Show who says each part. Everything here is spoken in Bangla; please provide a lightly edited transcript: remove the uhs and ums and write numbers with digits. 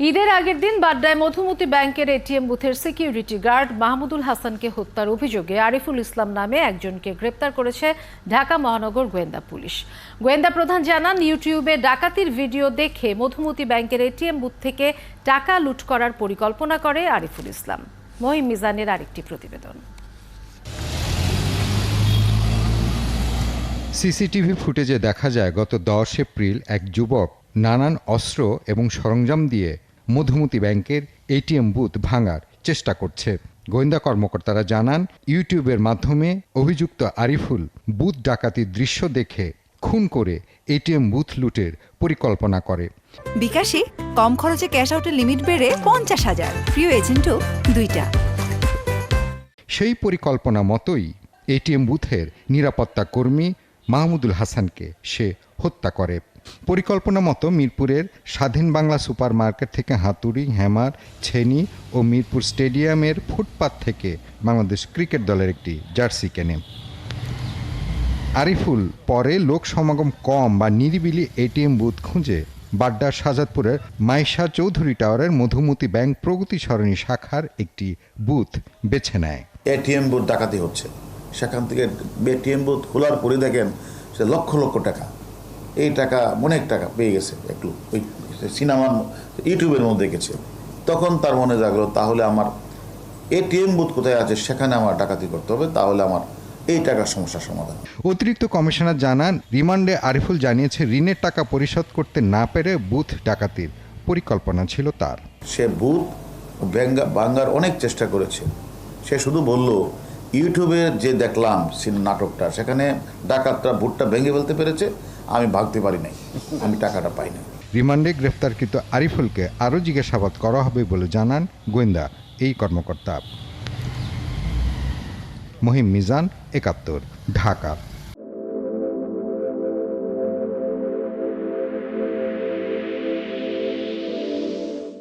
Speaker 1: ঈদের আগের দিন বাড্ডায় মধুমতি ব্যাংকের এটিএম বুথের সিকিউরিটি গার্ড মাহমুদুল হাসানকে হত্যার অভিযোগে আরিফুল ইসলাম নামে একজনকে গ্রেপ্তার করেছে ঢাকা মহানগর গোয়েন্দা পুলিশ। গোয়েন্দা প্রধান জানান, ইউটিউবে ডাকাতির ভিডিও দেখে মধুমতি ব্যাংকের এটিএম বুথ থেকে টাকা লুট করার পরিকল্পনা করে আরিফুল ইসলাম। মহিম মিজানের আরেকটি প্রতিবেদন।
Speaker 2: সিসিটিভি ফুটেজে দেখা যায় গত 10 এপ্রিল এক যুবক নানান অস্ত্র এবং সরঞ্জাম দিয়ে মধুমতি ব্যাংকের এটিএম বুথ ভাঙার চেষ্টা করছে। গোয়েন্দা কর্মকর্তারা জানান, ইউটিউবের মাধ্যমে অভিযুক্ত আরিফুল বুথ ডাকাতির দৃশ্য দেখে খুন করে এটিএম বুথ লুটের পরিকল্পনা করে।
Speaker 3: বিকাশে কম খরচে ক্যাশ আউটের লিমিট বেড়ে 50,000, প্রিয় এজেন্টও 2টা।
Speaker 2: সেই পরিকল্পনা মতোই এটিএম বুথের নিরাপত্তা কর্মী মাহমুদুল হাসানকে সে হত্যা করে। পরিকল্পনা মতো মিরপুরের স্বাধীন বাংলা সুপার মার্কেট থেকে হাতুড়ি, হ্যামার, ছেনি ও মিরপুর স্টেডিয়ামের ফুটপাত থেকে বাংলাদেশ ক্রিকেট দলের একটি জার্সি কেনে। আরিফুল পরে লোক সমাগম কম বা নিরিবিলি এটিএম বুথ খুঁজে বাড্ডার শাহজাদপুরের মাইশা চৌধুরী টাওয়ারের মধুমতি ব্যাংক প্রগতি সরণি শাখার একটি বুথ বেছে নেয়।
Speaker 4: এটিএম বুথ ডাকাতি হচ্ছে, সেখান থেকে এটিএম বুথ খোলার পরে দেখেন সে লক্ষ লক্ষ টাকা, এই টাকা অনেক টাকা পেয়ে গেছে। একটু ওই সিনেমার ইউটিউবের মধ্যে দেখেছে, তখন তার মনে জাগলো তাহলে আমার এটিএম বুথ কোথায় আছে সেখানে আমার ডাকাতি করতে হবে, তাহলে আমার এই টাকার সমস্যার সমাধান।
Speaker 2: অতিরিক্ত কমিশনার জানান, রিমান্ডে আরিফুল জানিয়েছে ঋণের টাকা পরিশোধ করতে না পেরে বুথ ডাকাতির পরিকল্পনা ছিল তার।
Speaker 4: সে বুথ ভাঙ্গার অনেক চেষ্টা করেছে। সে শুধু বলল ইউটিউবে যে দেখলাম নাটকটা, সেখানে ডাকাতরা বুথটা ভেঙে ফেলতে পেরেছে, আমি ভাগতে পারি নাই, আমি টাকাটা পাই না।
Speaker 2: রিমান্ডে গ্রেফতারকৃত আরিফুলকে আরও জিজ্ঞাসাবাদ করা হবে বলে জানান গোয়েন্দা এই কর্মকর্তা। মহিম মিজান, ৭১, ঢাকা।